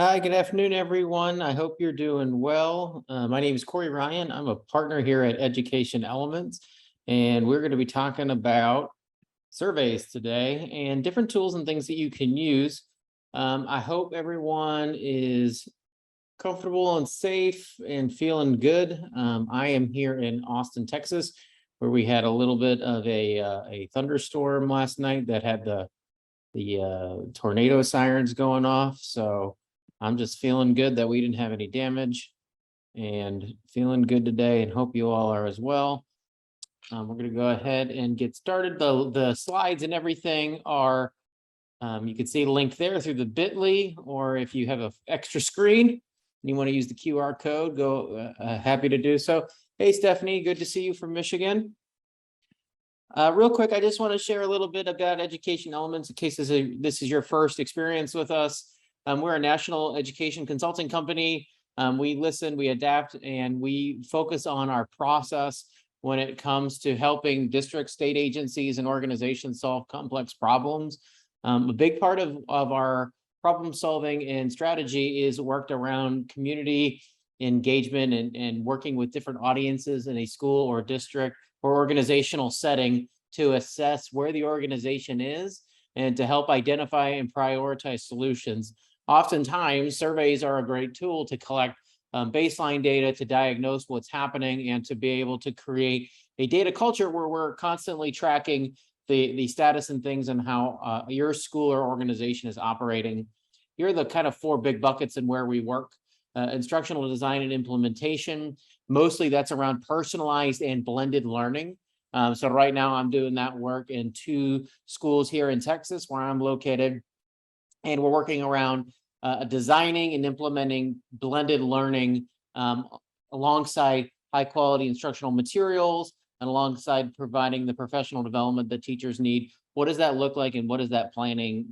Hi, good afternoon, everyone. I hope you're doing well. My name is Corey Ryan. I'm a partner here at Education Elements, and we're going to be talking about surveys today and different tools and things that you can use. I hope everyone is comfortable and safe and feeling good. I am here in Austin, Texas, where we had a little bit of a thunderstorm last night that had the tornado sirens going off. So I'm just feeling good that we didn't have any damage and feeling good today and hope you all are as well. We're going to go ahead and get started. The slides and everything are, you can see the link there through the bit.ly, or if you have an extra screen and you want to use the QR code, go happy to do so. Hey, Stephanie, good to see you from Michigan. Real quick, I just want to share a little bit about Education Elements in case this is your first experience with us. We're a national education consulting company. We listen, we adapt, and we focus on our process when it comes to helping districts, state agencies, and organizations solve complex problems. A big part of our problem solving and strategy is worked around community engagement and working with different audiences in a school or district or organizational setting to assess where the organization is and to help identify and prioritize solutions. Oftentimes, surveys are a great tool to collect baseline data to diagnose what's happening and to be able to create a data culture where we're constantly tracking the status and things and how your school or organization is operating. Here are the kind of four big buckets in where we work. Instructional design and implementation. Mostly that's around personalized and blended learning. So right now I'm doing that work in 2 schools here in Texas where I'm located. And we're working around designing and implementing blended learning alongside high quality instructional materials and alongside providing the professional development that teachers need. What does that look like and what is that planning?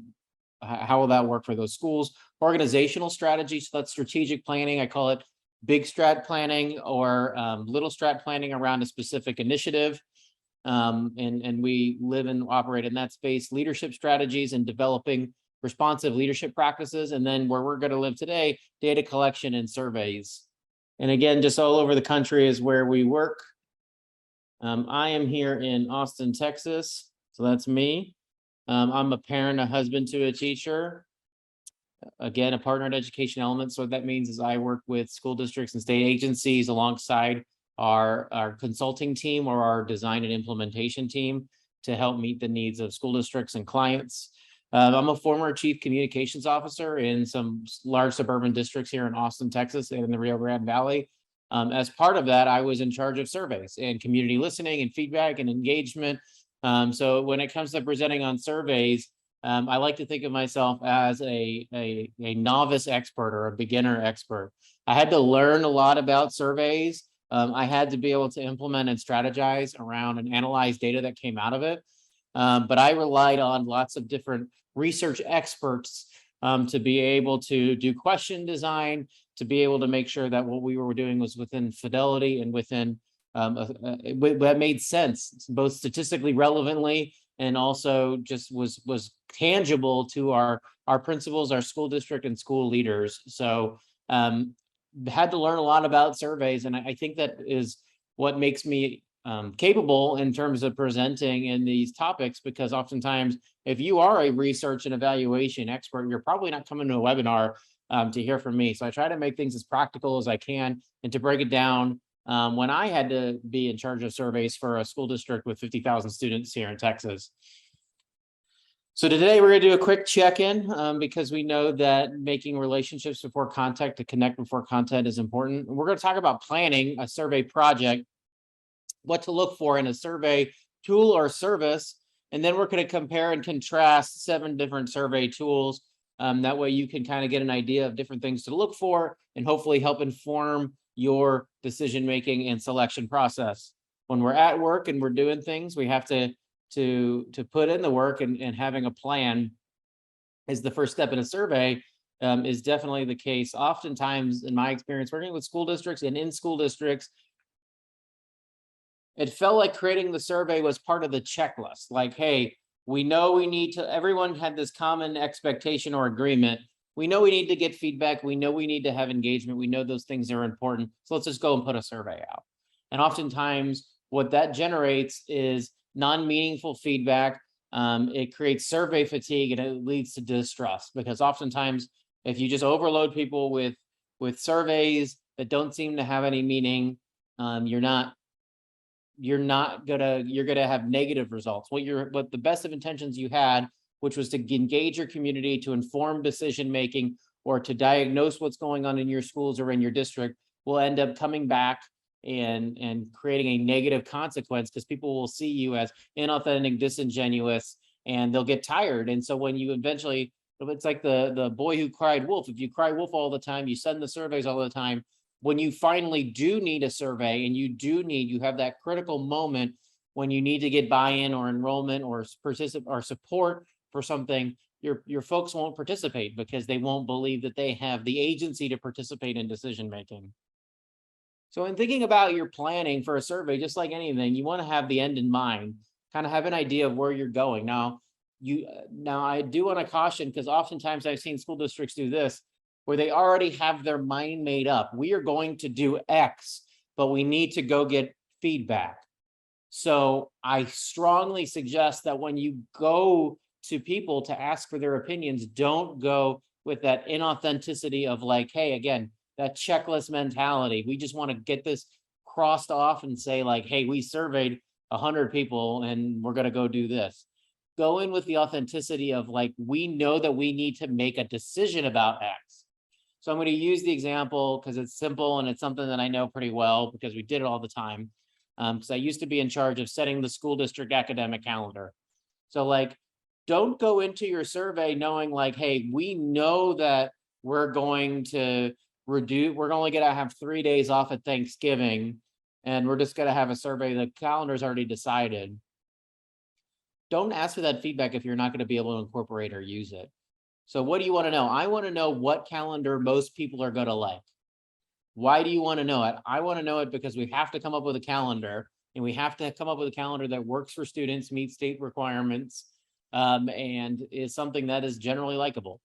How will that work for those schools? Organizational strategy, so that's strategic planning. I call it big strat planning or little strat planning around a specific initiative. And we live and operate in that space. Leadership strategies and developing responsive leadership practices. And then where we're going to live today, data collection and surveys. And again, just all over the country is where we work. I am here in Austin, Texas. So that's me. I'm a parent, a husband to a teacher. Again, a partner at Education Elements. So what that means is I work with school districts and state agencies alongside our consulting team or our design and implementation team to help meet the needs of school districts and clients. I'm a former chief communications officer in some large suburban districts here in Austin, Texas, and in the Rio Grande Valley. As part of that, I was in charge of surveys and community listening and feedback and engagement. So when it comes to presenting on surveys, I like to think of myself as a novice expert or a beginner expert. I had to learn a lot about surveys. I had to be able to implement and strategize around and analyze data that came out of it. But I relied on lots of different research experts to be able to do question design, to be able to make sure that what we were doing was within fidelity and within that made sense, both statistically relevantly and also just was tangible to our principals, our school district, and school leaders. So had to learn a lot about surveys, and I think that is what makes me capable in terms of presenting in these topics, because oftentimes if you are a research and evaluation expert, you're probably not coming to a webinar to hear from me. So I try to make things as practical as I can and to break it down. When I had to be in charge of surveys for a school district with 50,000 students here in Texas. So today we're going to do a quick check-in because we know that making relationships before contact to connect before content is important. We're going to talk about planning a survey project, what to look for in a survey tool or service, and then we're going to compare and contrast 7 different survey tools. That way you can kind of get an idea of different things to look for and hopefully help inform your decision-making and selection process. When we're at work and we're doing things, we have to put in the work, and having a plan is the first step in a survey is definitely the case. Oftentimes, in my experience working with school districts and in school districts, it felt like creating the survey was part of the checklist. Like, hey, we know we need to, everyone had this common expectation or agreement. we know we need to get feedback. We know we need to have engagement. We know those things are important. So let's just go and put a survey out. And oftentimes what that generates is non-meaningful feedback. It creates survey fatigue and it leads to distrust, because oftentimes if you just overload people with surveys that don't seem to have any meaning, you're gonna have negative results. What the best of intentions you had, which was to engage your community, to inform decision making, or to diagnose what's going on in your schools or in your district, will end up coming back and creating a negative consequence, because people will see you as inauthentic, disingenuous, and they'll get tired. And so when you eventually, it's like the boy who cried wolf. If you cry wolf all the time, you send the surveys all the time, when you finally do need a survey and you have that critical moment when you need to get buy-in or enrollment or support for something, your folks won't participate because they won't believe that they have the agency to participate in decision making. So in thinking about your planning for a survey, just like anything, you want to have the end in mind, kind of have an idea of where you're going. Now I do want to caution, because oftentimes I've seen school districts do this, where they already have their mind made up. We are going to do X, but we need to go get feedback. So I strongly suggest that when you go to people to ask for their opinions, don't go with that inauthenticity of like, hey, again, that checklist mentality. We just want to get this crossed off and say like, hey, we surveyed 100 people and we're going to go do this. Go in with the authenticity of like, we know that we need to make a decision about X. So I'm going to use the example because it's simple and it's something that I know pretty well because we did it all the time. Because I used to be in charge of setting the school district academic calendar. So like, don't go into your survey knowing like, hey, we know that we're going to we're only going to have 3 days off at Thanksgiving, and we're just going to have a survey. The calendar's already decided. Don't ask for that feedback if you're not going to be able to incorporate or use it. So what do you want to know? I want to know what calendar most people are going to like. Why do you want to know it? I want to know it because we have to come up with a calendar, and we have to come up with a calendar that works for students, meets state requirements, and is something that is generally likable.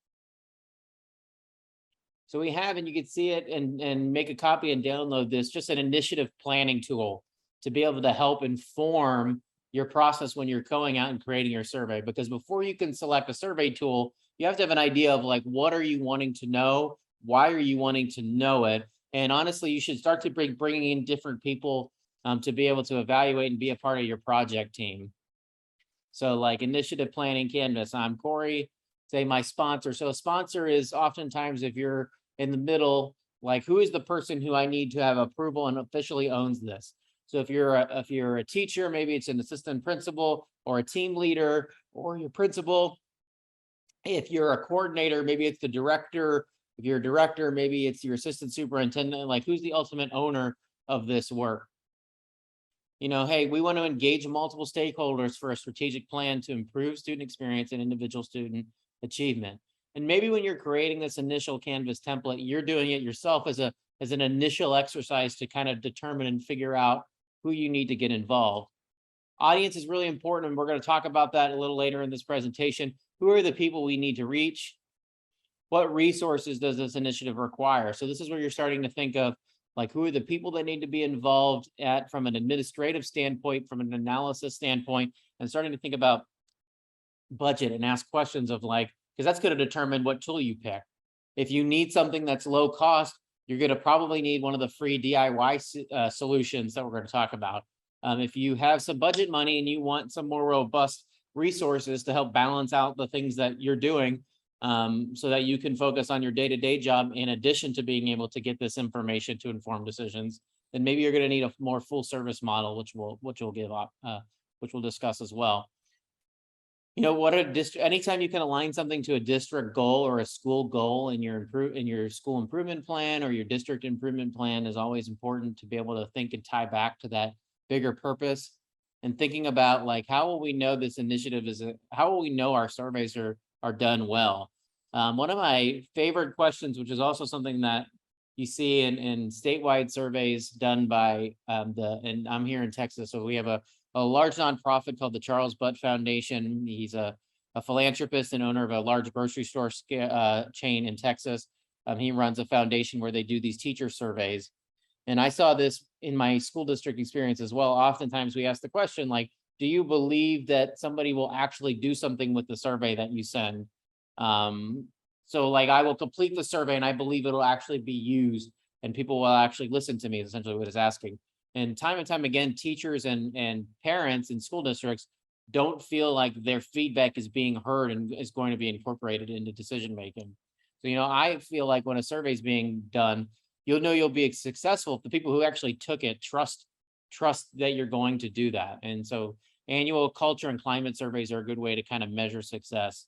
So we have, and you can see it and make a copy and download this, just an initiative planning tool to be able to help inform your process when you're going out and creating your survey. Because before you can select a survey tool, you have to have an idea of like, what are you wanting to know? Why are you wanting to know it? And honestly, you should start to bringing in different people to be able to evaluate and be a part of your project team. So like initiative planning canvas, I'm Corey, say my sponsor. So a sponsor is oftentimes, if you're in the middle, like who is the person who I need to have approval and officially owns this? So if you're a teacher, maybe it's an assistant principal or a team leader or your principal. If you're a coordinator, maybe it's the director. If you're a director, maybe it's your assistant superintendent. Like, who's the ultimate owner of this work? You know, hey, we want to engage multiple stakeholders for a strategic plan to improve student experience and individual student achievement. And maybe when you're creating this initial Canvas template, you're doing it yourself as an initial exercise to kind of determine and figure out who you need to get involved. Audience is really important, and we're going to talk about that a little later in this presentation. Who are the people we need to reach? What resources does this initiative require? So this is where you're starting to think of like, who are the people that need to be involved from an administrative standpoint, from an analysis standpoint, and starting to think about budget and ask questions of like, because that's going to determine what tool you pick. If you need something that's low cost, you're going to probably need one of the free DIY solutions that we're going to talk about. If you have some budget money and you want some more robust resources to help balance out the things that you're doing, so that you can focus on your day-to-day job in addition to being able to get this information to inform decisions, then maybe you're going to need a more full service model, which we'll discuss as well. You know, what a district, anytime you can align something to a district goal or a school goal in your school improvement plan or your district improvement plan is always important to be able to think and tie back to that bigger purpose. And thinking about like, how will we know this initiative how will we know our surveys are done well? One of my favorite questions, which is also something that you see in statewide surveys done by and I'm here in Texas, so we have a large nonprofit called the Charles Butt Foundation. He's a a philanthropist and owner of a large grocery store chain in Texas. He runs a foundation where they do these teacher surveys. And I saw this in my school district experience as well. Oftentimes we ask the question, like, do you believe that somebody will actually do something with the survey that you send? So like I will complete the survey and I believe it'll actually be used and people will actually listen to me, is essentially what it's asking. And time again, teachers and parents in school districts don't feel like their feedback is being heard and is going to be incorporated into decision making. So, I feel like when a survey is being done, you'll know you'll be successful if the people who actually took it trust that you're going to do that. And so annual culture and climate surveys are a good way to kind of measure success.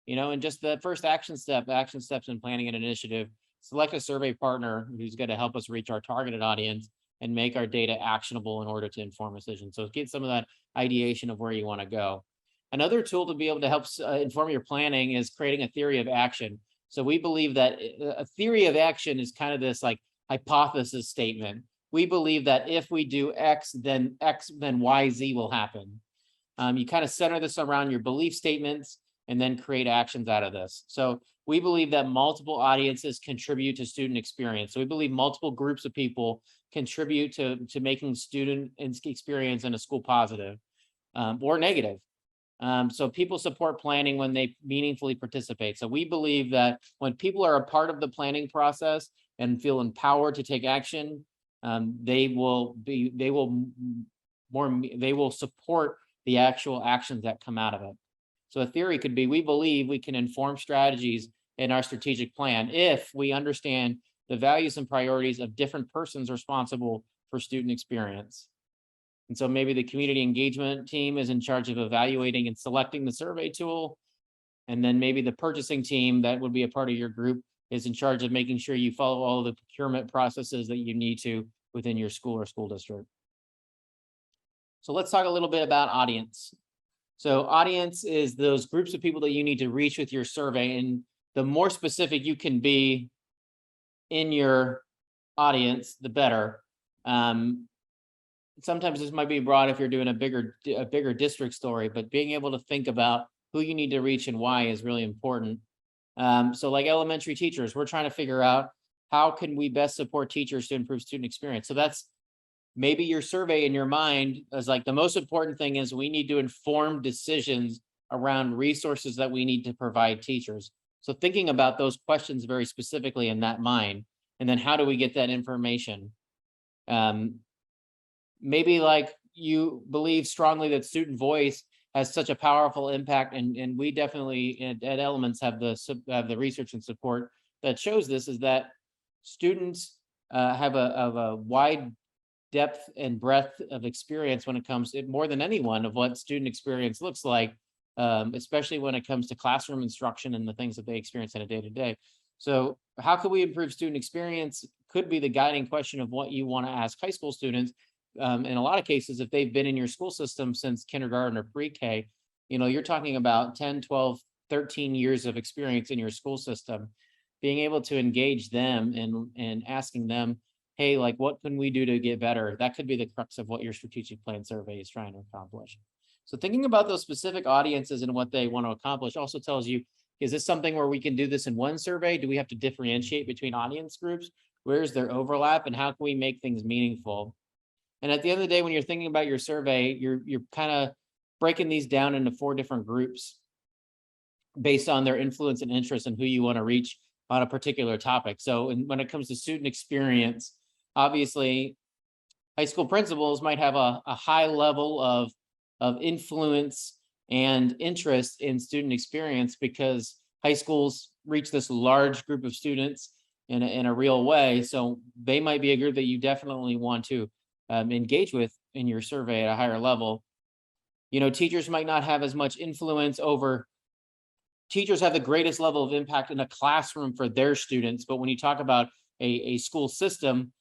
And just the first action steps in planning an initiative, select a survey partner who's going to help us reach our targeted audience and make our data actionable in order to inform decisions. So get some of that ideation of where you want to go. Another tool to be able to help inform your planning is creating a theory of action. So we believe that a theory of action is kind of this like hypothesis statement. We believe that if we do X, then Y, Z will happen. You kind of center this around your belief statements and then create actions out of this. So we believe that multiple audiences contribute to student experience. So we believe multiple groups of people contribute to making student experience in a school positive or negative. So people support planning when they meaningfully participate. So we believe that when people are a part of the planning process and feel empowered to take action, they will support the actual actions that come out of it. So a theory could be, we believe we can inform strategies in our strategic plan if we understand the values and priorities of different persons responsible for student experience. And so maybe the community engagement team is in charge of evaluating and selecting the survey tool. And then maybe the purchasing team that would be a part of your group is in charge of making sure you follow all of the procurement processes that you need to within your school or school district. So let's talk a little bit about audience. So audience is those groups of people that you need to reach with your survey. And the more specific you can be in your audience, the better. Sometimes this might be broad if you're doing a bigger district story, but being able to think about who you need to reach and why is really important. So like elementary teachers, we're trying to figure out how can we best support teachers to improve student experience. So that's maybe your survey in your mind is like the most important thing is we need to inform decisions around resources that we need to provide teachers. So thinking about those questions very specifically in that mind, and then how do we get that information? Maybe like you believe strongly that student voice has such a powerful impact, and we definitely at Elements have the research and support that shows this, is that students have a wide depth and breadth of experience when it comes to, more than anyone, of what student experience looks like, especially when it comes to classroom instruction and the things that they experience in a day-to-day. So how can we improve student experience could be the guiding question of what you want to ask high school students. In a lot of cases, if they've been in your school system since kindergarten or pre-K, you're talking about 10, 12, 13 years of experience in your school system. Being able to engage them and asking them, hey, like, what can we do to get better? That could be the crux of what your strategic plan survey is trying to accomplish. So thinking about those specific audiences and what they want to accomplish also tells you, is this something where we can do this in one survey? Do we have to differentiate between audience groups? Where's their overlap and how can we make things meaningful? And at the end of the day, when you're thinking about your survey, you're kind of breaking these down into 4 different groups based on their influence and interest and who you want to reach on a particular topic. So when it comes to student experience, obviously, high school principals might have a high level of influence and interest in student experience because high schools reach this large group of students in a real way. So they might be a group that you definitely want to engage with in your survey at a higher level. Teachers might not have as much influence over. Teachers have the greatest level of impact in a classroom for their students, but when you talk about a school system,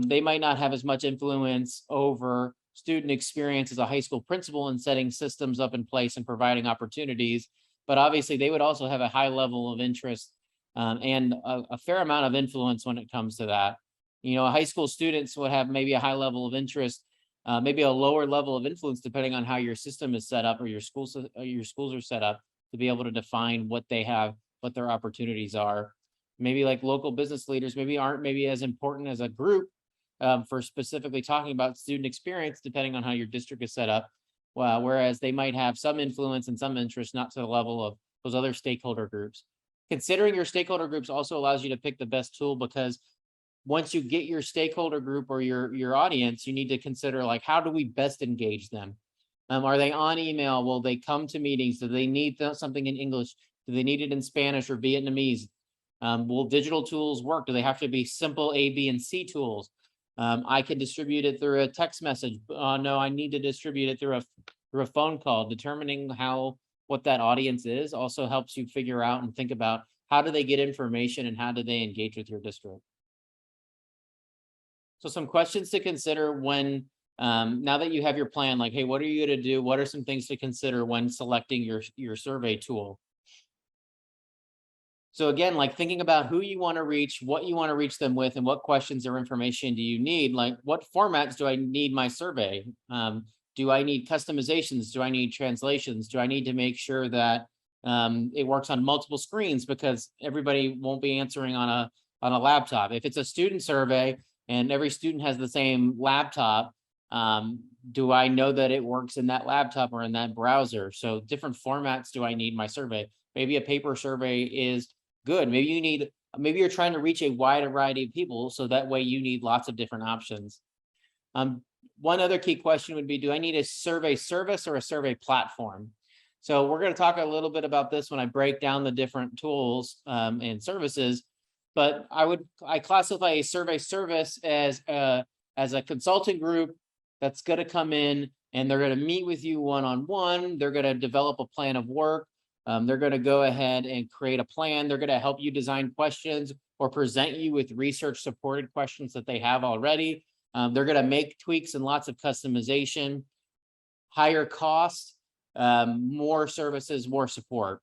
they might not have as much influence over student experience as a high school principal in setting systems up in place and providing opportunities. But obviously, they would also have a high level of interest and a fair amount of influence when it comes to that. High school students would have maybe a high level of interest, maybe a lower level of influence, depending on how your system is set up or your schools are set up. to be able to define what they have, what their opportunities are. Maybe like local business leaders maybe aren't maybe as important as a group for specifically talking about student experience, depending on how your district is set up. Well, whereas they might have some influence and some interest, not to the level of those other stakeholder groups. Considering your stakeholder groups also allows you to pick the best tool, because once you get your stakeholder group or your audience, you need to consider like, how do we best engage them? Are they on email? Will they come to meetings? Do they need something in English? Do they need it in Spanish or Vietnamese? Will digital tools work? Do they have to be simple A, B, and C tools? I can distribute it through a text message. No, I need to distribute it through a phone call. Determining what that audience is also helps you figure out and think about how do they get information and how do they engage with your district. So some questions to consider when, now that you have your plan, like, hey, what are you going to do? What are some things to consider when selecting your survey tool? So again, like thinking about who you want to reach, what you want to reach them with, and what questions or information do you need? Like, what formats do I need my survey? Do I need customizations? Do I need translations? Do I need to make sure that it works on multiple screens, because everybody won't be answering on a laptop? If it's a student survey and every student has the same laptop, do I know that it works in that laptop or in that browser? So different formats do I need my survey? Maybe a paper survey is good. Maybe you're trying to reach a wide variety of people, so that way you need lots of different options. One other key question would be, do I need a survey service or a survey platform? So we're going to talk a little bit about this when I break down the different tools and services, but I classify a survey service as a consulting group that's going to come in and they're going to meet with you one-on-one. They're going to develop a plan of work. They're going to go ahead and create a plan. They're going to help you design questions or present you with research supported questions that they have already. They're going to make tweaks and lots of customization. Higher cost, more services, more support.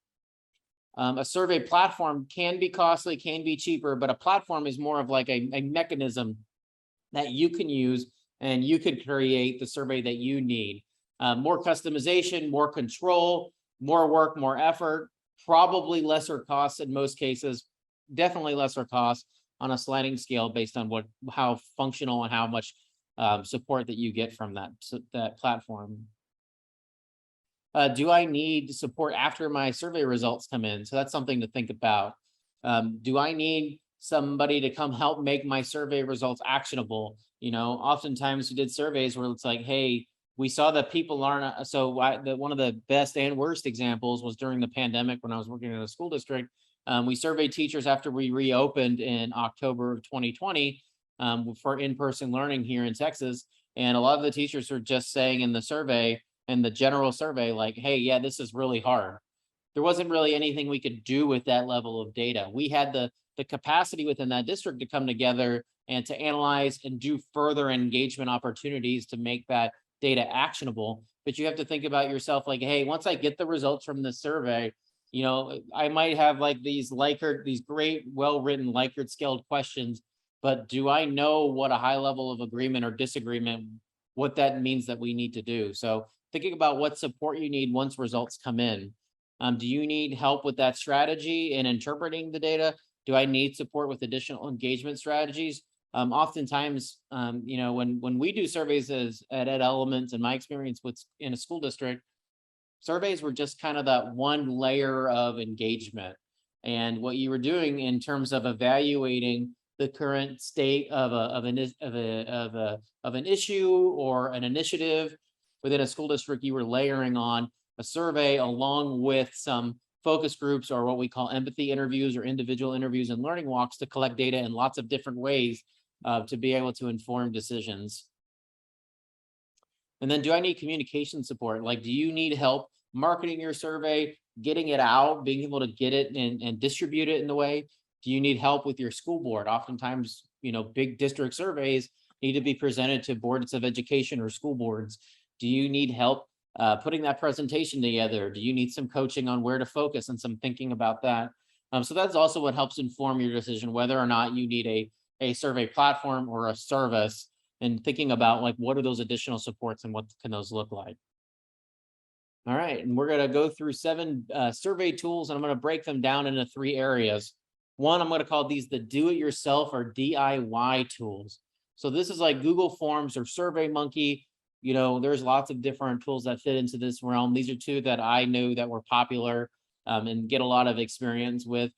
A survey platform can be costly, can be cheaper, but a platform is more of like a mechanism that you can use, and you can create the survey that you need. More customization, more control, more work, more effort, probably lesser costs in most cases, definitely lesser costs on a sliding scale based on how functional and how much support that you get from that platform. Do I need support after my survey results come in? So that's something to think about. Do I need somebody to come help make my survey results actionable? Oftentimes we did surveys where it's like, hey, we saw that people aren't. One of the best and worst examples was during the pandemic when I was working in a school district. We surveyed teachers after we reopened in October of 2020 for in-person learning here in Texas. And a lot of the teachers were just saying in the general survey, like, hey, yeah, this is really hard. There wasn't really anything we could do with that level of data. We had the capacity within that district to come together and to analyze and do further engagement opportunities to make that data actionable. But you have to think about yourself like, hey, once I get the results from the survey, I might have like these great, well-written Likert scaled questions, but do I know what a high level of agreement or disagreement, what that means that we need to do? So thinking about what support you need once results come in. Do you need help with that strategy and interpreting the data? Do I need support with additional engagement strategies? Oftentimes, when we do surveys at Ed Elements, in my experience in a school district, surveys were just kind of that one layer of engagement. And what you were doing in terms of evaluating the current state of an issue or an initiative within a school district, you were layering on a survey along with some focus groups, or what we call empathy interviews or individual interviews and learning walks, to collect data in lots of different ways to be able to inform decisions. And then, do I need communication support? Like, do you need help marketing your survey, getting it out, being able to get it and distribute it in the way? Do you need help with your school board? Oftentimes, big district surveys need to be presented to boards of education or school boards. Do you need help putting that presentation together? Do you need some coaching on where to focus and some thinking about that? So that's also what helps inform your decision whether or not you need a survey platform or a service, and thinking about like, what are those additional supports and what can those look like? All right, and we're going to go through 7 survey tools, and I'm going to break them down into 3 areas. One, I'm going to call these the do-it-yourself or DIY tools. So this is like Google Forms or SurveyMonkey. You know, there's lots of different tools that fit into this realm. These are 2 that I knew that were popular and get a lot of experience with.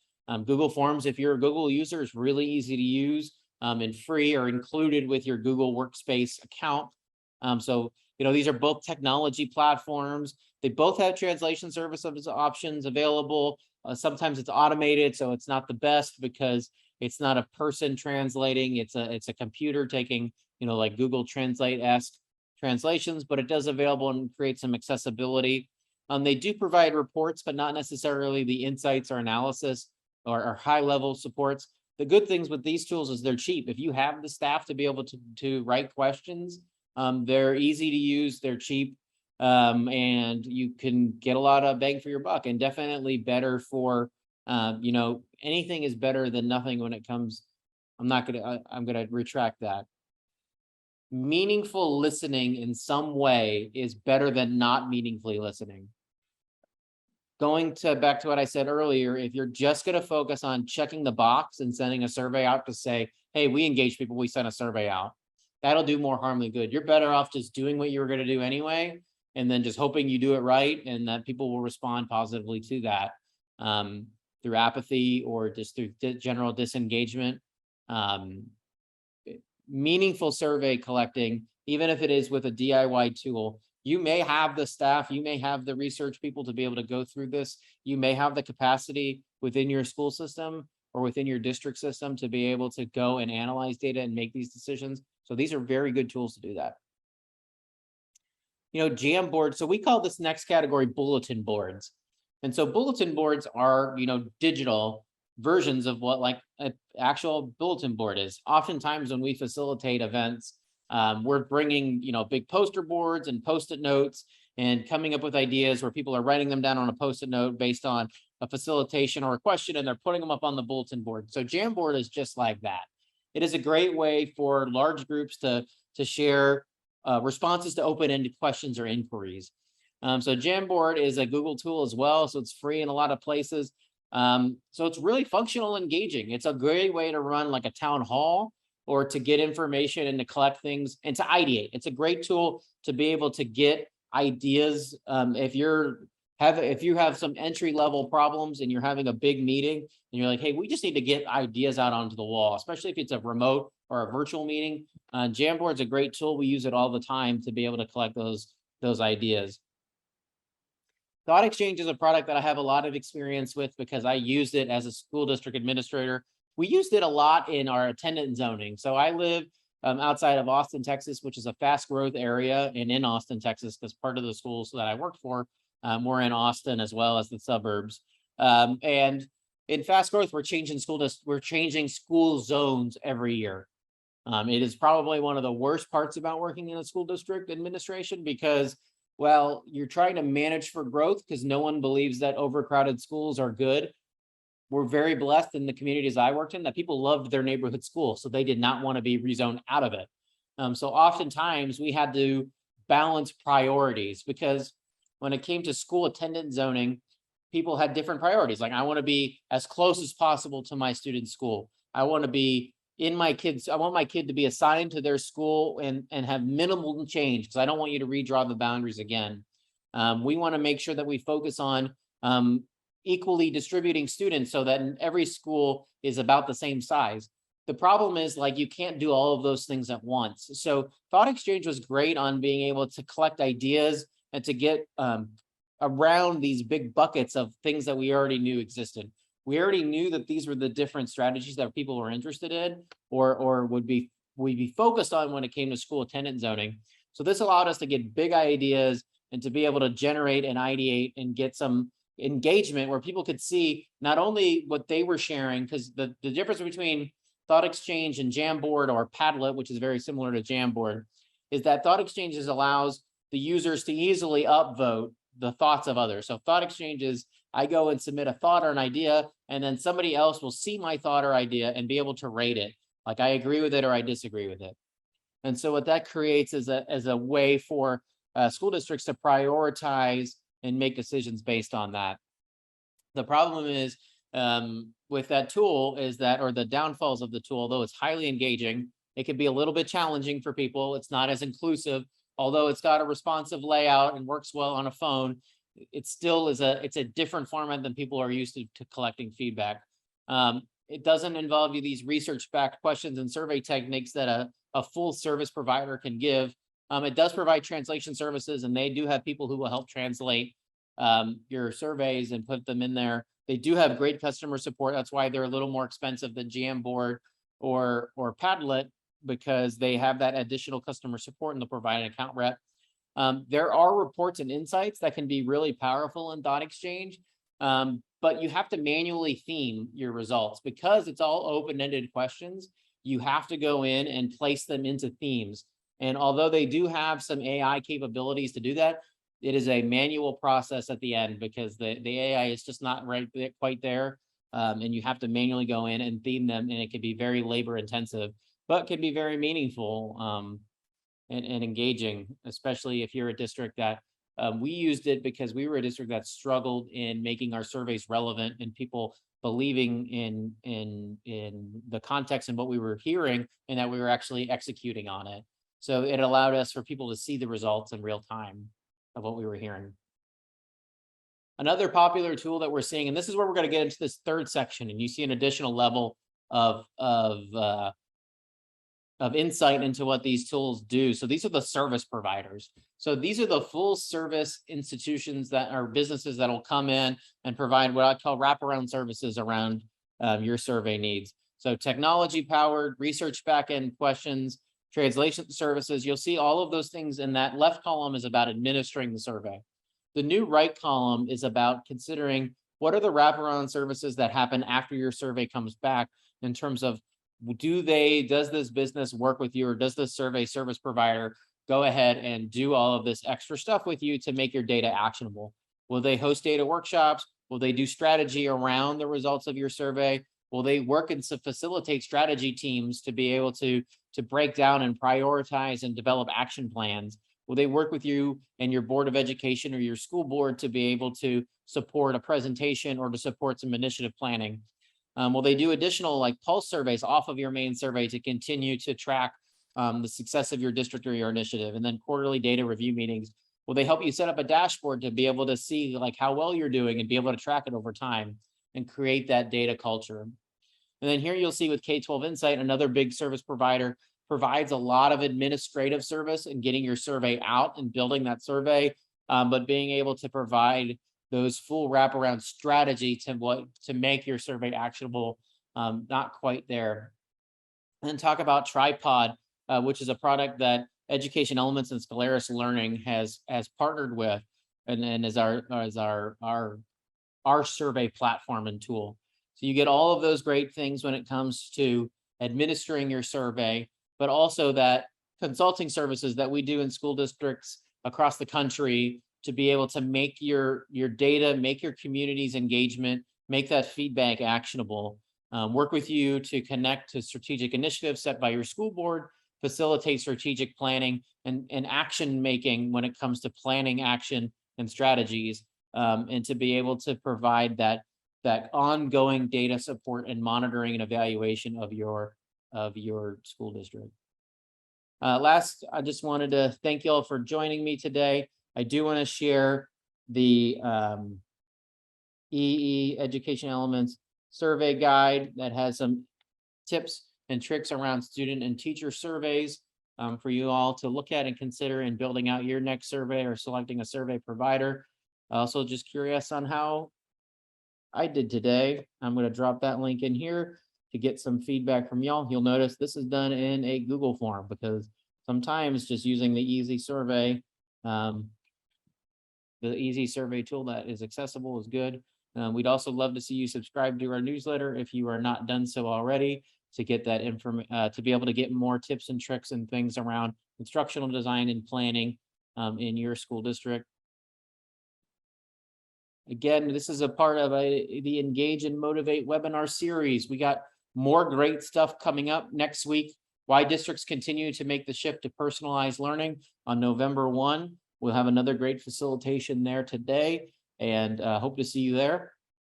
Google Forms, if you're a Google user, is really easy to use and free or included with your Google Workspace account. So, you know, these are both technology platforms. They both have translation services options available. Sometimes it's automated, so it's not the best because it's not a person translating. It's a computer taking, you know, like Google Translate-esque translations, but it does available and create some accessibility. They do provide reports, but not necessarily the insights or analysis or high level supports. The good things with these tools is they're cheap. If you have the staff to be able to write questions, they're easy to use, they're cheap, and you can get a lot of bang for your buck, and definitely better for, you know, anything is better than nothing when it comes. I'm gonna retract that. Meaningful listening in some way is better than not meaningfully listening. Going to back to what I said earlier, if you're just going to focus on checking the box and sending a survey out to say, hey, we engage people, we sent a survey out, that'll do more harm than good. You're better off just doing what you were going to do anyway, and then just hoping you do it right and that people will respond positively to that through apathy or just through general disengagement. Um, Meaningful survey collecting, even if it is with a DIY tool, you may have the staff, you may have the research people to be able to go through this. You may have the capacity within your school system or within your district system to be able to go and analyze data and make these decisions. So these are very good tools to do that. You know, Jamboard. So we call this next category bulletin boards. And so bulletin boards are, you know, digital versions of what like an actual bulletin board is. Oftentimes when we facilitate events, we're bringing, you know, big poster boards and post-it notes and coming up with ideas where people are writing them down on a post-it note based on a facilitation or a question, and they're putting them up on the bulletin board. So Jamboard is just like that. It is a great way for large groups to share responses to open-ended questions or inquiries. So Jamboard is a Google tool as well, so it's free in a lot of places. So it's really functional, engaging. It's a great way to run like a town hall or to get information and to collect things and to ideate. It's a great tool to be able to get ideas. If you have some entry level problems and you're having a big meeting and you're like, hey, we just need to get ideas out onto the wall, especially if it's a remote or a virtual meeting. Jamboard's a great tool. We use it all the time to be able to collect those ideas. Thought Exchange is a product that I have a lot of experience with because I used it as a school district administrator. We used it a lot in our attendance zoning. So I live outside of Austin, Texas, which is a fast growth area, and in Austin, Texas, because part of the schools that I worked for were in Austin as well as the suburbs. And in fast growth, we're changing school zones every year. It is probably one of the worst parts about working in a school district administration because, well, you're trying to manage for growth because no one believes that overcrowded schools are good. We're very blessed in the communities I worked in that people loved their neighborhood school, so they did not want to be rezoned out of it. So oftentimes we had to balance priorities because when it came to school attendance zoning, people had different priorities. Like, I want to be as close as possible to my student's school. I want to be I want my kid to be assigned to their school and have minimal change because I don't want you to redraw the boundaries again. We want to make sure that we focus on equally distributing students so that every school is about the same size. The problem is, like, you can't do all of those things at once. So Thought Exchange was great on being able to collect ideas and to get around these big buckets of things that we already knew existed. We already knew that these were the different strategies that people were interested in or would be focused on when it came to school attendance zoning. So this allowed us to get big ideas and to be able to generate and ideate and get some engagement where people could see not only what they were sharing, because the difference between Thought Exchange and Jamboard or Padlet, which is very similar to Jamboard, is that Thought Exchanges allows the users to easily upvote the thoughts of others. So Thought Exchange is, I go and submit a thought or an idea, and then somebody else will see my thought or idea and be able to rate it. Like, I agree with it or I disagree with it. And so what that creates is a way for school districts to prioritize and make decisions based on that. The problem is with that tool is that, or the downfalls of the tool, although it's highly engaging, it can be a little bit challenging for people. It's not as inclusive, although it's got a responsive layout and works well on a phone. It still is it's a different format than people are used to collecting feedback. It doesn't involve you these research-backed questions and survey techniques that a full service provider can give. It does provide translation services, and they do have people who will help translate your surveys and put them in there. They do have great customer support. That's why they're a little more expensive than Jamboard or Padlet, because they have that additional customer support and they'll provide an account rep. There are reports and insights that can be really powerful in Thought Exchange, but you have to manually theme your results because it's all open-ended questions. You have to go in and place them into themes. And although they do have some AI capabilities to do that, it is a manual process at the end because the AI is just not quite there. And you have to manually go in and theme them, and it can be very labor intensive, but can be very meaningful and engaging, especially if you're a district that we used it because we were a district that struggled in making our surveys relevant and people believing in the context and what we were hearing, and that we were actually executing on it. So it allowed us for people to see the results in real time of what we were hearing. Another popular tool that we're seeing, and this is where we're going to get into this third section, and you see an additional level of insight into what these tools do. So these are the service providers. So these are the full service institutions that are businesses that will come in and provide what I call wraparound services around your survey needs. So technology powered, research backend questions, translation services. You'll see all of those things in that left column is about administering the survey. The new right column is about considering what are the wraparound services that happen after your survey comes back in terms of does this business work with you, or does the survey service provider go ahead and do all of this extra stuff with you to make your data actionable? Will they host data workshops? Will they do strategy around the results of your survey? Will they work and facilitate strategy teams to be able to break down and prioritize and develop action plans? Will they work with you and your board of education or your school board to be able to support a presentation or to support some initiative planning? Will they do additional like pulse surveys off of your main survey to continue to track the success of your district or your initiative? And then quarterly data review meetings. Will they help you set up a dashboard to be able to see like how well you're doing and be able to track it over time and create that data culture? And then here you'll see with K-12 Insight, another big service provider provides a lot of administrative service and getting your survey out and building that survey, but being able to provide those full wraparound strategy to make your survey actionable, not quite there. And then talk about Tripod, which is a product that Education Elements and Scaleris Learning has partnered with, and is our survey platform and tool. So you get all of those great things when it comes to administering your survey, but also that consulting services that we do in school districts across the country to be able to make your data, make your community's engagement, make that feedback actionable, work with you to connect to strategic initiatives set by your school board, facilitate strategic planning and action making when it comes to planning action and strategies, and to be able to provide that ongoing data support and monitoring and evaluation of your school district. Last, I just wanted to thank you all for joining me today. I do want to share the EE Education Elements survey guide that has some tips and tricks around student and teacher surveys for you all to look at and consider in building out your next survey or selecting a survey provider. Also, just curious on how I did today. I'm going to drop that link in here to get some feedback from y'all. You'll notice this is done in a Google form because sometimes just using the easy survey, the easy survey tool that is accessible is good. We'd also love to see you subscribe to our newsletter if you are not done so already, to get that information, to be able to get more tips and tricks and things around instructional design and planning in your school district. Again, this is a part of the Engage and Motivate webinar series. We got more great stuff coming up next week. Why districts continue to make the shift to personalized learning on November 1. We'll have another great facilitation there today, and hope to see you there.